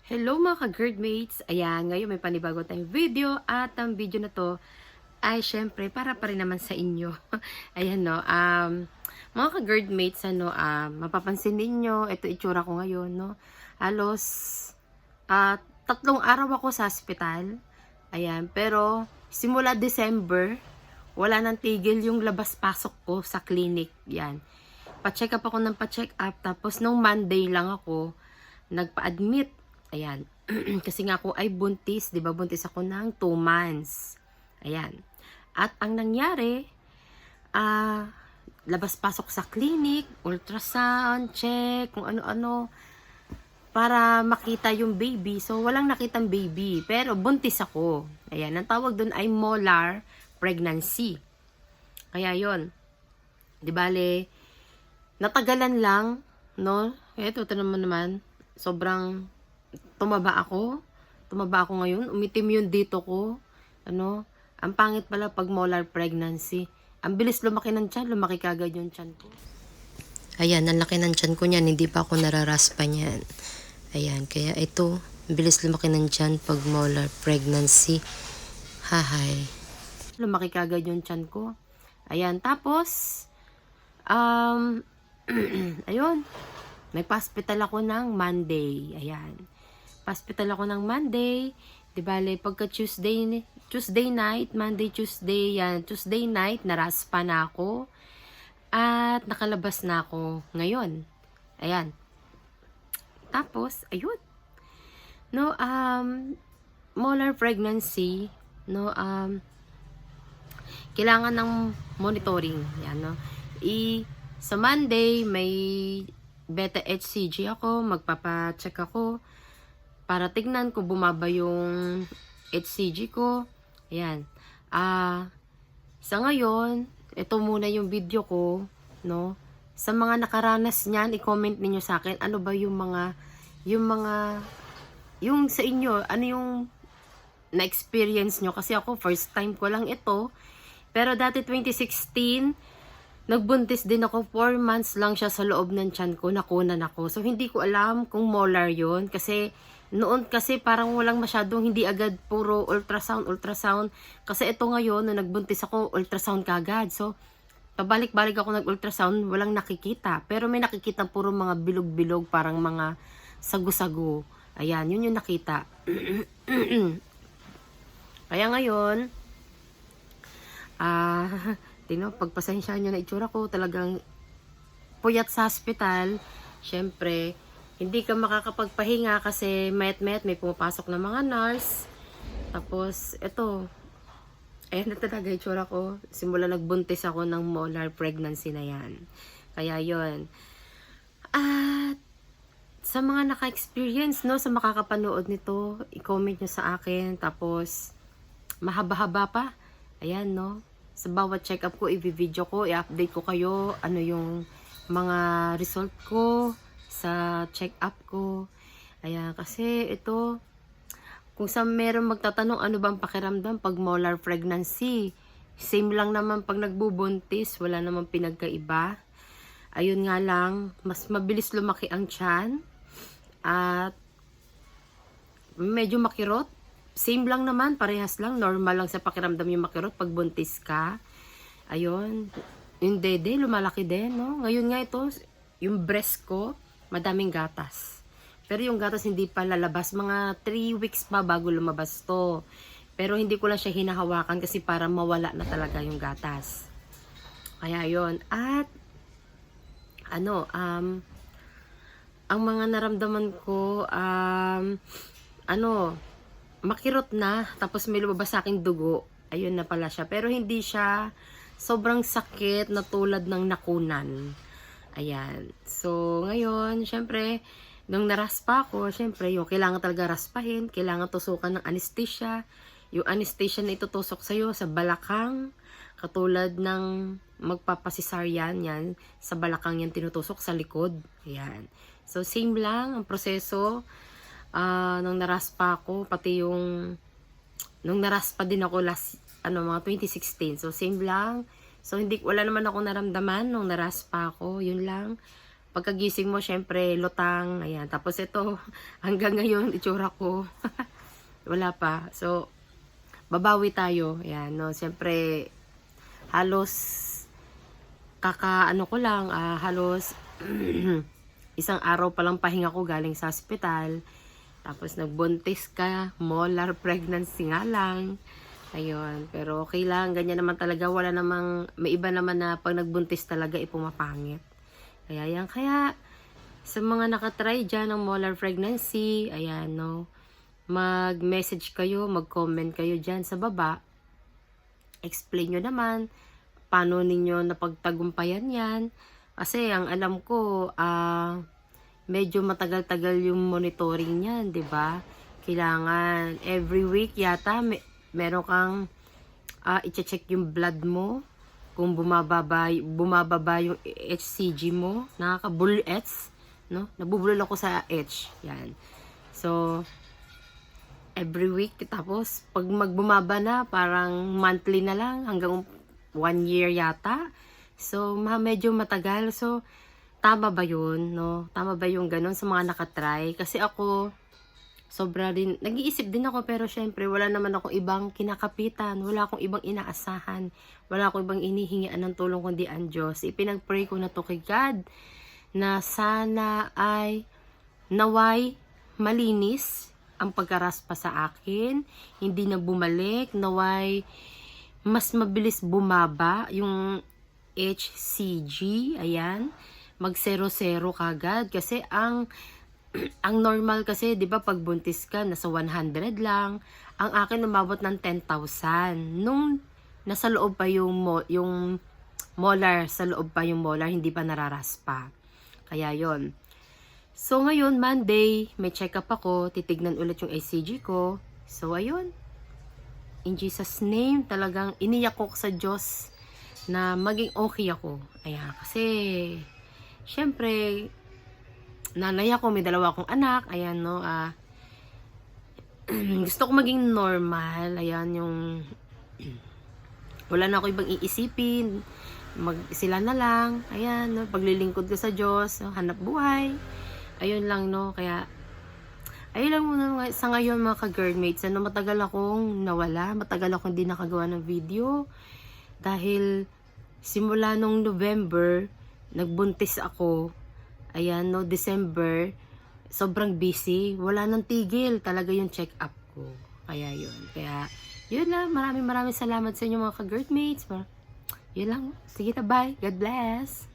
Hello mga ka-girdmates! Ayan, ngayon may panibago tayong video at ang video na to ay syempre para pa rin naman sa inyo. Ayan no, mga ka-girdmates, mapapansin ninyo, ito itsura ko ngayon, no? Halos 3 araw ako sa hospital. Ayan, pero simula December, wala nang tigil yung labas-pasok ko sa clinic. Yan. Pa-check up ako ng pa-check up, tapos nung Monday lang ako nagpa-admit. Ayan. Kasi nga ako ay buntis, 'di ba? Buntis ako ng 2 months. Ayan. At ang nangyari, labas-pasok sa clinic, ultrasound, check, kung ano-ano, para makita yung baby. So, walang nakitang baby. Pero buntis ako. Ayan. Ang tawag doon ay molar pregnancy. Kaya yon, 'di bale, natagalan lang, no? Ito naman, sobrang tumaba ako. Tumaba ako ngayon. Umitim yung dito ko. Ang pangit pala pag molar pregnancy. Ang bilis lumaki ng tiyan. Lumaki kagad yung tiyan ko. Ayan, ang laki ng tiyan ko niyan. Hindi pa ako nararaspa niyan. Ayan, kaya ito, bilis lumaki ng tiyan pag molar pregnancy. Hahay. Lumaki kagad yung tiyan ko. Ayan, tapos, ayun, nagpa-hospital ako ng Monday. Ayan. Pa-hospital ako ng Monday. Di bale, pagka Tuesday night, Monday, Tuesday, yan. Tuesday night, naraspa na ako. At nakalabas na ako ngayon. Ayan. Tapos, ayun. No, molar pregnancy, no, kailangan ng monitoring. Yan, no. Sa Monday, may beta HCG ako, magpapa-check ako para tignan kung bumaba yung HCG ko. Ayan. Sa ngayon, ito muna yung video ko, no? Sa mga nakaranas niyan, i-comment niyo sa akin ano ba yung sa inyo, ano yung na-experience nyo. Kasi ako, first time ko lang ito. Pero dati 2016, nagbuntis din ako, 4 months lang siya sa loob ng tiyan ko, nakunan ako. So, hindi ko alam kung molar yon. Kasi, noon kasi parang walang masyadong, hindi agad puro ultrasound. Kasi ito ngayon, nung nagbuntis ako, ultrasound kagad. So, pabalik-balik ako nag-ultrasound, walang nakikita. Pero may nakikita puro mga bilog-bilog, parang mga sagu-sagu. Ayan, yun yung nakita. Kaya ngayon, pagpasensyahan nyo na itsura ko, talagang puyat sa hospital. Syempre, hindi ka makakapagpahinga kasi mayat-mayat may pumapasok na mga nurse. Tapos, ito, ayan na talaga itsura ko. Simula nagbuntis ako ng molar pregnancy na yan. Kaya yon. At, sa mga naka-experience, no, sa makakapanood nito, i-comment nyo sa akin. Tapos, mahaba-haba pa. Ayan, no. Sa bawat check-up ko, i-video ko, i-update ko kayo, ano yung mga result ko sa check-up ko. Ayan, kasi ito, kung sa meron magtatanong ano bang pakiramdam pag molar pregnancy, same lang naman pag nagbubuntis, wala namang pinagkaiba. Ayun nga lang, mas mabilis lumaki ang tiyan at medyo makirot. Same lang naman, parehas lang, normal lang sa pakiramdam yung makirot pag buntis ka. Ayun, yung dede, lumalaki din, no? Ngayon nga ito, yung breast ko, madaming gatas. Pero yung gatas hindi pa lalabas, mga 3 weeks pa bago lumabas to. Pero hindi ko lang siya hinahawakan kasi para mawala na talaga yung gatas. Kaya yon. At, ang mga naramdaman ko, makirot na, tapos may lumabas sa aking dugo. Ayun na pala siya. Pero hindi siya sobrang sakit na tulad ng nakunan. Ayan. So, ngayon, syempre, nung naraspa ako, syempre, yung kailangan talaga raspahin, kailangan tusukan ng anesthesia. Yung anesthesia na itutusok sa'yo sa balakang, katulad ng magpapasisaryan, yan, sa balakang yan tinutusok sa likod. Ayan. So, same lang ang proseso. Nung naraspa ako, pati yung nung naraspa din ako mga 2016. So, same lang. So, wala naman ako naramdaman nung naraspa ako. Yun lang. pagkagising mo, syempre, lutang. Ayan. Tapos ito, hanggang ngayon, itsura ko. Wala pa. So, babawi tayo. Ayan, no. Syempre, halos, ano ko lang, halos, isang araw pa lang pahinga ko galing sa hospital. Tapos, nagbuntis ka, molar pregnancy nga lang. Ayun, pero okay lang, ganyan naman talaga, wala namang, may iba naman na pag nagbuntis talaga, pumapangit. Kaya yan, kaya sa mga nakatry dyan ng molar pregnancy, ayan, no, mag-message kayo, mag-comment kayo dyan sa baba. Explain nyo naman, paano ninyo napagtagumpayan yan. Kasi ang alam ko, medyo matagal-tagal yung monitoring yan, di ba? Kailangan, every week yata, meron kang i-check yung blood mo kung bumababa yung HCG mo. Nakaka-bullets, no? Nabubulol ako sa H. Yan. So, every week. Tapos, pag magbumaba na, parang monthly na lang, hanggang 1 year yata. So, medyo matagal. So, tama ba yun, no? Tama ba yung ganun sa mga nakatry? Kasi ako, sobra din, nag-iisip din ako, pero syempre, wala naman akong ibang kinakapitan, wala akong ibang inaasahan, wala akong ibang inihingian ng tulong kundi ang Diyos. Ipinag-pray ko na to kay God, na sana ay naway malinis ang pagkaraspa sa akin, hindi na bumalik, naway mas mabilis bumaba yung HCG, ayan, mag 0-0 kagad, kasi ang normal kasi, 'di ba, pag buntis ka nasa 100 lang. Ang akin umabot ng 10,000 nung nasa loob pa yung molar, sa loob pa yung molar, hindi pa nararaspa. Kaya 'yon. So ngayon Monday, may check up ako, titignan ulit yung HCG ko. So ayun. In Jesus name, talagang iniyak ko sa Diyos na maging okay ako. Ayan, kasi syempre nanay ako, may dalawa akong anak, ayan, no, gusto ko maging normal, ayan, yung, wala na ako ibang iisipin, sila na lang, ayan, no, paglilingkod ko sa Diyos, no, hanap buhay, ayun lang, no, kaya, ayun lang muna sa ngayon mga ka-girlmates, ano, matagal akong nawala, matagal akong hindi nakagawa ng video, dahil, simula nung November, nagbuntis ako. Ayan, no, December, sobrang busy. Wala nang tigil talaga yung check-up ko. Kaya yun. Kaya, yun lang. Maraming salamat sa inyo mga ka-girlmates. Yun lang. Sige na, bye. God bless.